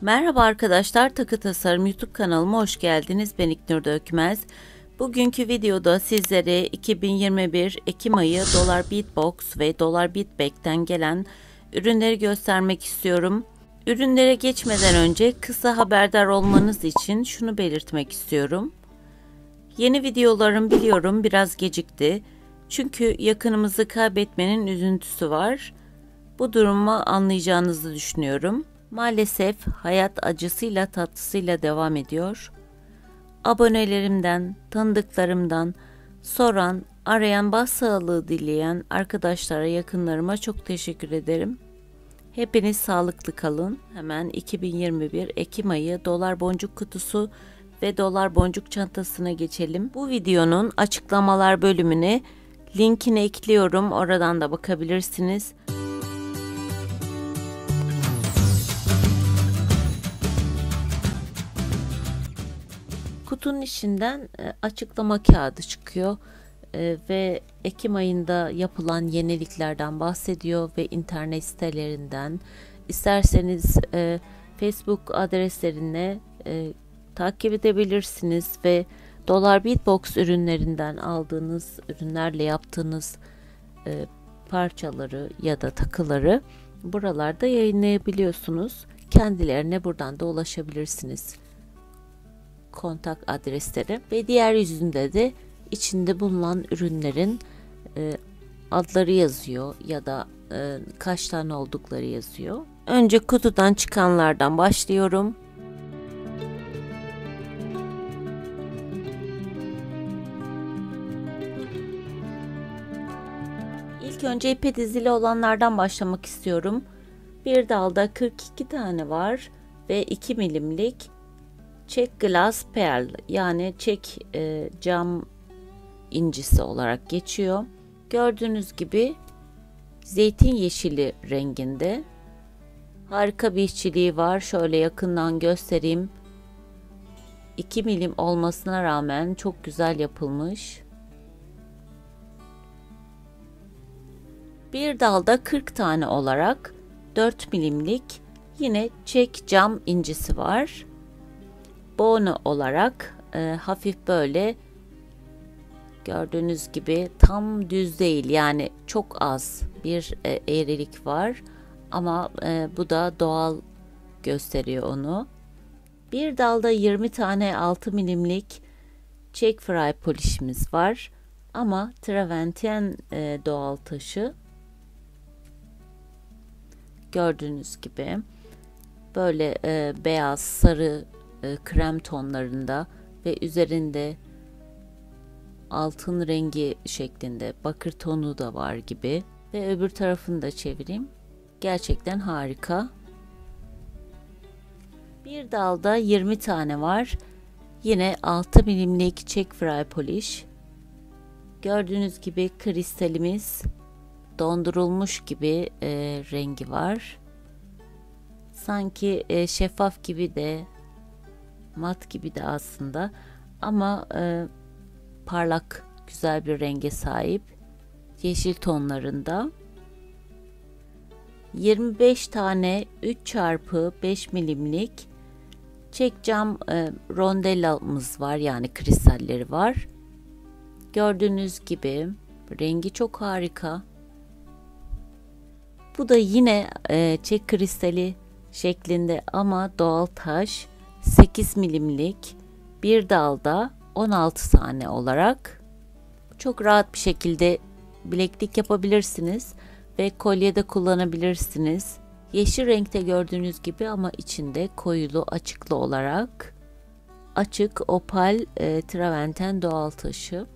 Merhaba arkadaşlar, Takı Tasarım YouTube kanalıma hoş geldiniz. Ben İknur Dökmez. Bugünkü videoda sizlere 2021 Ekim ayı Dolar Beatbox ve Dolar Beatback'ten gelen ürünleri göstermek istiyorum. Ürünlere geçmeden önce kısa haberdar olmanız için şunu belirtmek istiyorum. Yeni videolarım biliyorum biraz gecikti. Çünkü yakınımızı kaybetmenin üzüntüsü var. Bu durumu anlayacağınızı düşünüyorum. Maalesef hayat acısıyla tatlısıyla devam ediyor. Abonelerimden, tanıdıklarımdan soran, arayan, başsağlığı dileyen arkadaşlara, yakınlarıma çok teşekkür ederim. Hepiniz sağlıklı kalın. Hemen 2021 Ekim ayı dolar boncuk kutusu ve dolar boncuk çantasına geçelim. Bu videonun açıklamalar bölümüne linkini ekliyorum. Oradan da bakabilirsiniz. Kutunun içinden açıklama kağıdı çıkıyor ve Ekim ayında yapılan yeniliklerden bahsediyor ve internet sitelerinden, isterseniz Facebook adreslerine takip edebilirsiniz ve Dolar Beatbox ürünlerinden aldığınız ürünlerle yaptığınız parçaları ya da takıları buralarda yayınlayabiliyorsunuz. Kendilerine buradan da ulaşabilirsiniz. Kontak adresleri ve diğer yüzünde de içinde bulunan ürünlerin adları yazıyor ya da kaç tane oldukları yazıyor. Önce kutudan çıkanlardan başlıyorum. İlk önce ipe dizili olanlardan başlamak istiyorum. Bir dalda 42 tane var ve 2 milimlik Çek Glass Pearl yani çek cam incisi olarak geçiyor. Gördüğünüz gibi zeytin yeşili renginde. Harika bir işçiliği var. Şöyle yakından göstereyim. 2 milim olmasına rağmen çok güzel yapılmış. Bir dalda 40 tane olarak 4 milimlik yine çek cam incisi var. Bono olarak hafif böyle gördüğünüz gibi tam düz değil, yani çok az bir eğrilik var ama bu da doğal gösteriyor onu. Bir dalda 20 tane 6 milimlik Czech Fry polişimiz var ama Travertine doğal taşı. Gördüğünüz gibi böyle beyaz, sarı, krem tonlarında ve üzerinde altın rengi şeklinde bakır tonu da var gibi ve öbür tarafını da çevireyim. Gerçekten harika. Bir dalda 20 tane var. Yine 6 milimlik Czech Fry polish. Gördüğünüz gibi kristalimiz dondurulmuş gibi rengi var. Sanki şeffaf gibi de, mat gibi de aslında ama parlak, güzel bir renge sahip, yeşil tonlarında. 25 tane 3x5 milimlik çek cam rondellamız var, yani kristalleri var. Gördüğünüz gibi rengi çok harika. Bu da yine çek kristali şeklinde ama doğal taş. 8 milimlik bir dalda 16 tane olarak çok rahat bir şekilde bileklik yapabilirsiniz ve kolyede kullanabilirsiniz. Yeşil renkte gördüğünüz gibi ama içinde koyulu açıklı olarak açık opal Travertine doğal taşı.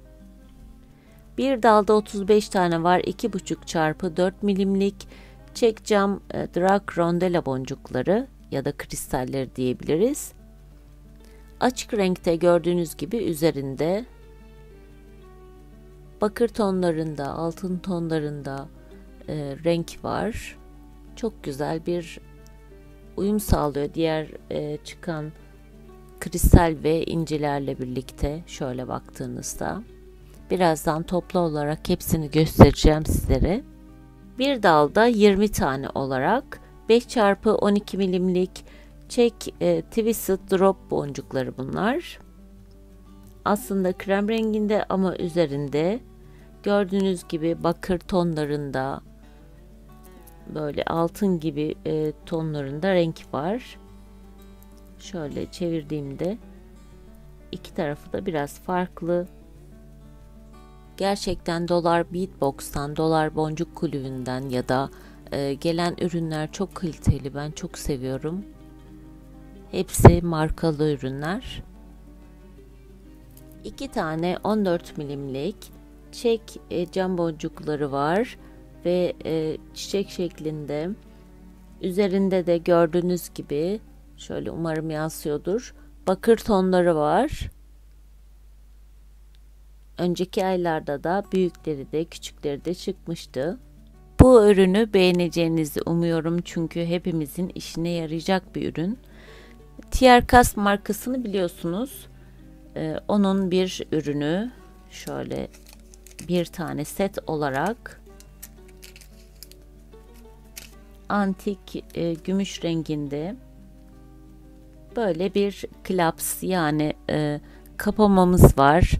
Bir dalda 35 tane var, 2,5 x 4 milimlik çek cam drag rondella boncukları ya da kristalleri diyebiliriz. Açık renkte gördüğünüz gibi üzerinde bakır tonlarında, altın tonlarında renk var. Çok güzel bir uyum sağlıyor diğer çıkan kristal ve incilerle birlikte. Şöyle baktığınızda birazdan toplu olarak hepsini göstereceğim sizlere. Bir dalda 20 tane olarak 5x12 milimlik Çek Twisted Drop boncukları bunlar. Aslında krem renginde ama üzerinde gördüğünüz gibi bakır tonlarında, böyle altın gibi tonlarında renk var. Şöyle çevirdiğimde iki tarafı da biraz farklı. Gerçekten Dolar Beadbox'tan, Dolar Boncuk Kulübü'nden ya da gelen ürünler çok kaliteli. Ben çok seviyorum. Hepsi markalı ürünler. 2 tane 14 milimlik çek cam boncukları var ve çiçek şeklinde. Üzerinde de gördüğünüz gibi şöyle, umarım yansıyordur, bakır tonları var. Önceki aylarda da büyükleri de küçükleri de çıkmıştı. Bu ürünü beğeneceğinizi umuyorum çünkü hepimizin işine yarayacak bir ürün. Tiercas markasını biliyorsunuz. Onun bir ürünü şöyle bir tane set olarak antik gümüş renginde böyle bir klaps, yani kapamamız var.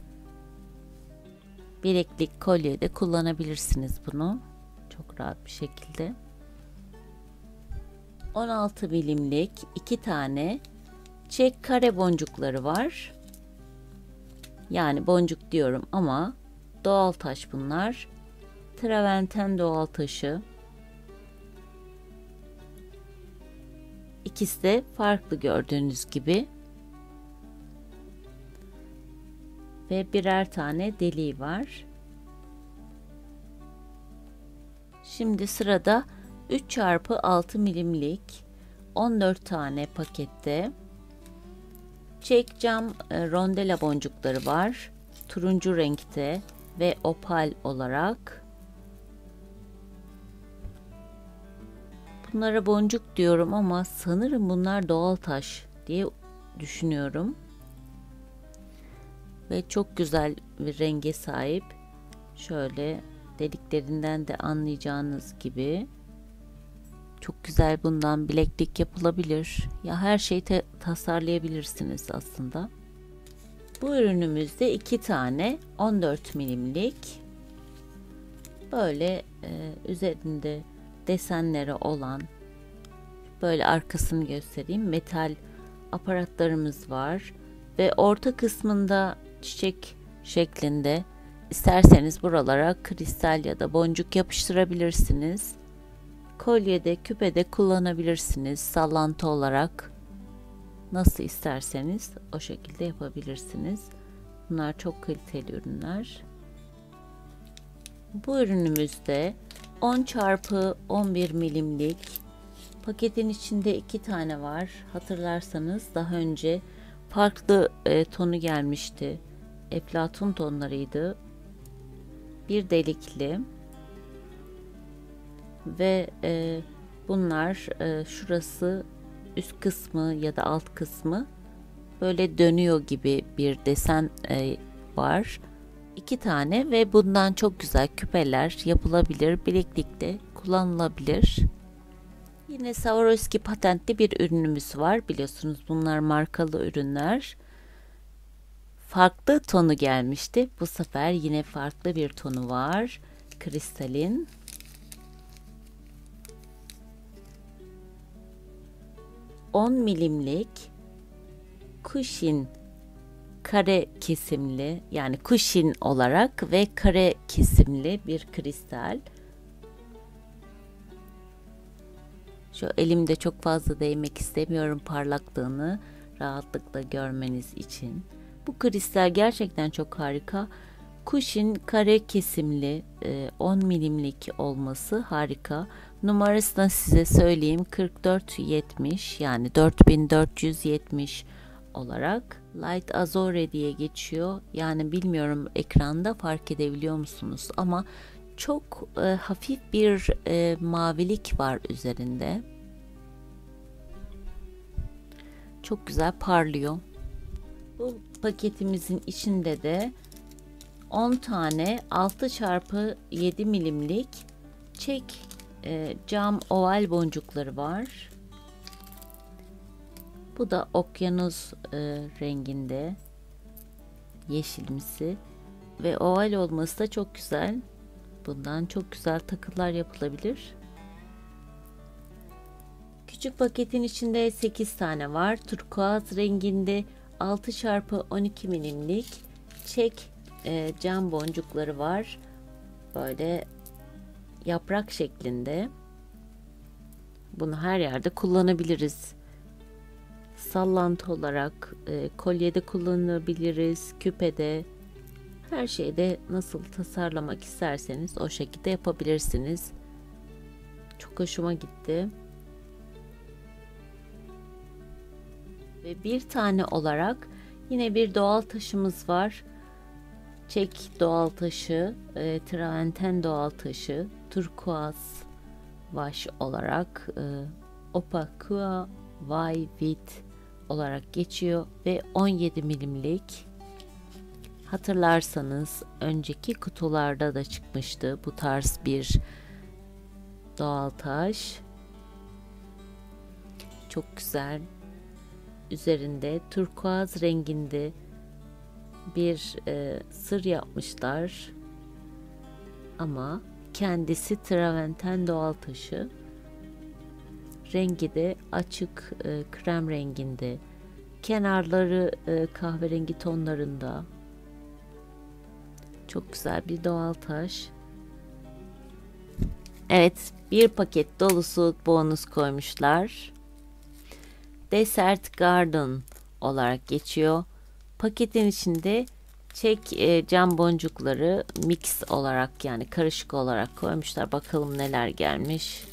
Bileklik, kolyede kullanabilirsiniz bunu çok rahat bir şekilde. 16 milimlik 2 tane çek kare boncukları var. Yani boncuk diyorum ama doğal taş bunlar. Traverten doğal taşı. İkisi de farklı gördüğünüz gibi. Ve birer tane deliği var. Şimdi sırada 3x6 milimlik 14 tane pakette çek cam rondela boncukları var. Turuncu renkte ve opal olarak. Bunlara boncuk diyorum ama sanırım bunlar doğal taş diye düşünüyorum. Ve çok güzel bir renge sahip. Şöyle deliklerinden de anlayacağınız gibi. Çok güzel, bundan bileklik yapılabilir. Ya her şeyi tasarlayabilirsiniz aslında. Bu ürünümüzde 2 tane 14 milimlik böyle üzerinde desenleri olan, böyle arkasını göstereyim, metal aparatlarımız var ve orta kısmında çiçek şeklinde, isterseniz buralara kristal ya da boncuk yapıştırabilirsiniz. Kolyede, küpede kullanabilirsiniz. Sallantı olarak nasıl isterseniz o şekilde yapabilirsiniz. Bunlar çok kaliteli ürünler. Bu ürünümüzde 10x11 milimlik paketin içinde 2 tane var. Hatırlarsanız daha önce farklı tonu gelmişti. Eflatun tonlarıydı. Bir delikli ve bunlar şurası üst kısmı ya da alt kısmı böyle dönüyor gibi bir desen var. 2 tane ve bundan çok güzel küpeler yapılabilir. Bileklikte kullanılabilir. Yine Swarovski patentli bir ürünümüz var. Biliyorsunuz bunlar markalı ürünler. Farklı tonu gelmişti. Bu sefer yine farklı bir tonu var. Kristalin. On milimlik kuşin kare kesimli, yani kuşin olarak ve kare kesimli bir kristal. Şu elimde çok fazla değmek istemiyorum, parlaklığını rahatlıkla görmeniz için. Bu kristal gerçekten çok harika. Kuşin kare kesimli 10 milimlik olması harika. Numarasını size söyleyeyim, 4470, yani 4470 olarak. Light Azure diye geçiyor. Yani bilmiyorum ekranda fark edebiliyor musunuz ama çok hafif bir mavilik var üzerinde. Çok güzel parlıyor. Bu paketimizin içinde de 10 tane 6x7 milimlik çek cam oval boncukları var. Bu da okyanus renginde, yeşilimsi ve oval olması da çok güzel. Bundan çok güzel takılar yapılabilir. Küçük paketin içinde 8 tane var. Turkuaz renginde 6x12 milimlik çek cam boncukları var. Böyle yaprak şeklinde. Bunu her yerde kullanabiliriz. Sallantı olarak kolyede kullanabiliriz, küpede, her şeyde nasıl tasarlamak isterseniz o şekilde yapabilirsiniz. Çok hoşuma gitti. Ve bir tane olarak yine bir doğal taşımız var. Çek doğal taşı, Traverten doğal taşı, turkuaz vaş olarak Opakua White olarak geçiyor ve 17 milimlik. Hatırlarsanız önceki kutularda da çıkmıştı bu tarz bir doğal taş. Çok güzel. Üzerinde turkuaz renginde bir sır yapmışlar. Ama kendisi Traverten doğal taşı. Rengi de açık krem renginde. Kenarları kahverengi tonlarında. Çok güzel bir doğal taş. Evet, bir paket dolusu bonus koymuşlar. Desert Garden olarak geçiyor. Paketin içinde çek cam boncukları mix olarak, yani karışık olarak koymuşlar. Bakalım neler gelmiş.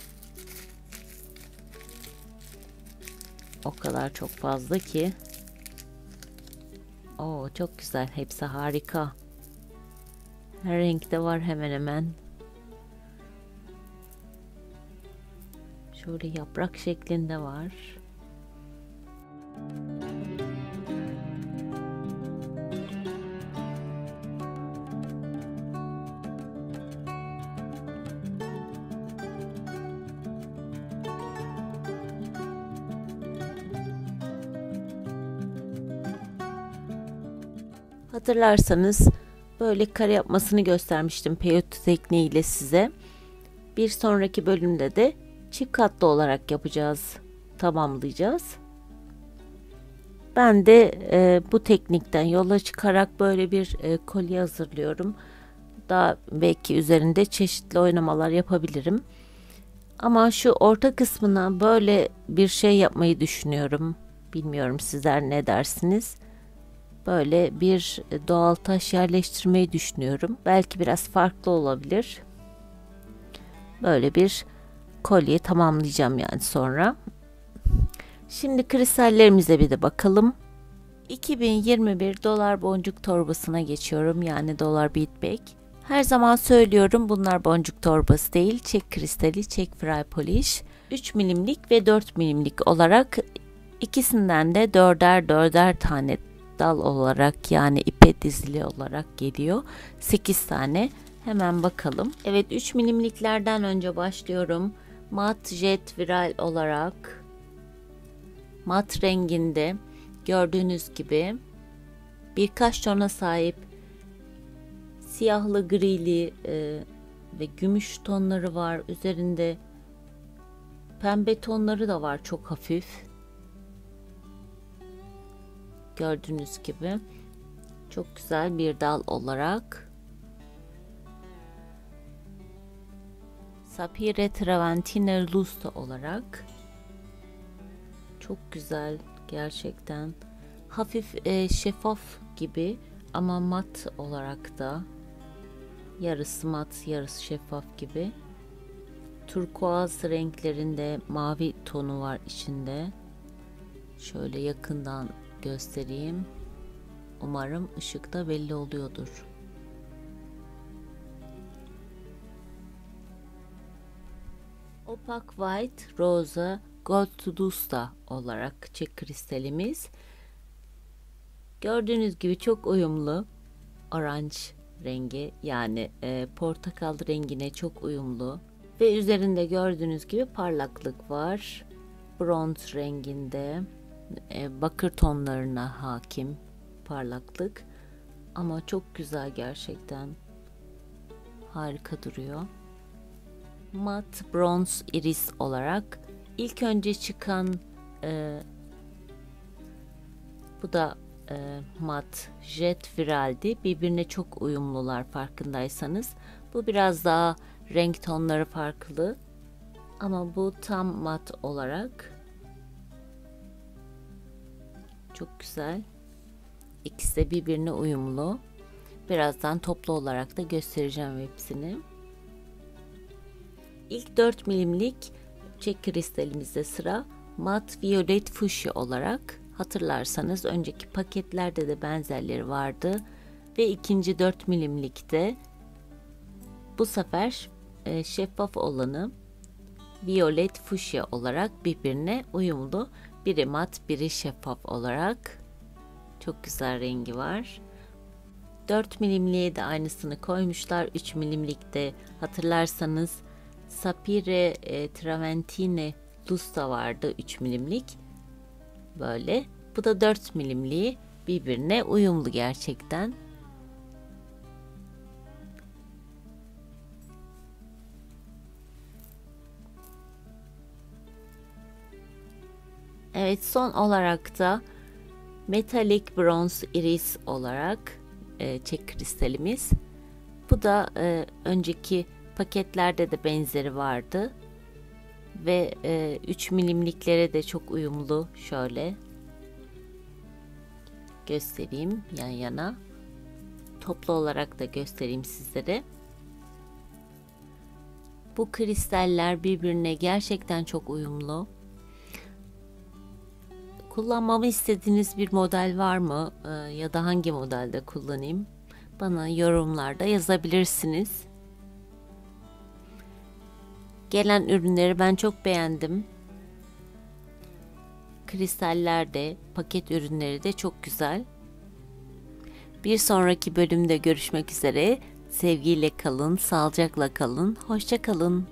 O kadar çok fazla ki. Oo, çok güzel. Hepsi harika. Her renkte var hemen hemen. Şöyle yaprak şeklinde var. Hatırlarsanız böyle kare yapmasını göstermiştim peyote tekniğiyle size. Bir sonraki bölümde de çift katlı olarak yapacağız, tamamlayacağız. Ben de bu teknikten yola çıkarak böyle bir kolye hazırlıyorum. Daha belki üzerinde çeşitli oynamalar yapabilirim. Ama şu orta kısmına böyle bir şey yapmayı düşünüyorum. Bilmiyorum sizler ne dersiniz? Böyle bir doğal taş yerleştirmeyi düşünüyorum. Belki biraz farklı olabilir. Böyle bir kolye tamamlayacağım yani sonra. Şimdi kristallerimize bir de bakalım. 2021 dolar boncuk torbasına geçiyorum. Yani dolar bead bag. Her zaman söylüyorum, bunlar boncuk torbası değil. Çek kristali, çek fry polish. 3 milimlik ve 4 milimlik olarak ikisinden de dörder tane dal olarak, yani ipe dizili olarak geliyor. 8 tane. Hemen bakalım. Evet, 3 milimliklerden önce başlıyorum. Mat jet viral olarak mat renginde gördüğünüz gibi birkaç tona sahip, siyahlı, grili ve gümüş tonları var. Üzerinde pembe tonları da var, çok hafif. Gördüğünüz gibi çok güzel bir dal olarak. Sapphire Travertine Luster olarak. Çok güzel gerçekten. Hafif şeffaf gibi ama mat olarak da. Yarısı mat, yarısı şeffaf gibi. Turkuaz renklerinde mavi tonu var içinde. Şöyle yakından göstereyim. Umarım ışıkta belli oluyordur. Opak White Rosa Gold Dusta olarak çek kristalimiz. Gördüğünüz gibi çok uyumlu. Orange rengi, yani portakal rengine çok uyumlu. Ve üzerinde gördüğünüz gibi parlaklık var. Bronz renginde. bakır tonlarına hakim parlaklık. Ama çok güzel gerçekten. Harika duruyor. Mat bronz iris olarak ilk önce çıkan bu da mat jet viraldi. Birbirine çok uyumlular farkındaysanız. Bu biraz daha renk tonları farklı. Ama bu tam mat olarak çok güzel. İkisi de birbirine uyumlu. Birazdan toplu olarak da göstereceğim hepsini. İlk 4 milimlik çek kristalimizde sıra mat violet fuşya olarak. Hatırlarsanız önceki paketlerde de benzerleri vardı. Ve ikinci 4 milimlikte bu sefer şeffaf olanı violet fuşya olarak birbirine uyumlu. Biri mat, biri şeffaf olarak. Çok güzel rengi var. 4 milimliğe de aynısını koymuşlar. 3 milimlikte hatırlarsanız Sapire Traventine Lusta vardı 3 milimlik. Böyle. Bu da 4 milimliği birbirine uyumlu gerçekten. Evet, son olarak da metalik bronz iris olarak çek kristalimiz. Bu da önceki paketlerde de benzeri vardı. Ve 3 milimliklere de çok uyumlu. Şöyle göstereyim yan yana. Toplu olarak da göstereyim sizlere. Bu kristaller birbirine gerçekten çok uyumlu. Kullanmamı istediğiniz bir model var mı? Ya da hangi modelde kullanayım? Bana yorumlarda yazabilirsiniz. Gelen ürünleri ben çok beğendim. Kristaller de, paket ürünleri de çok güzel. Bir sonraki bölümde görüşmek üzere. Sevgiyle kalın, sağlıcakla kalın, hoşça kalın.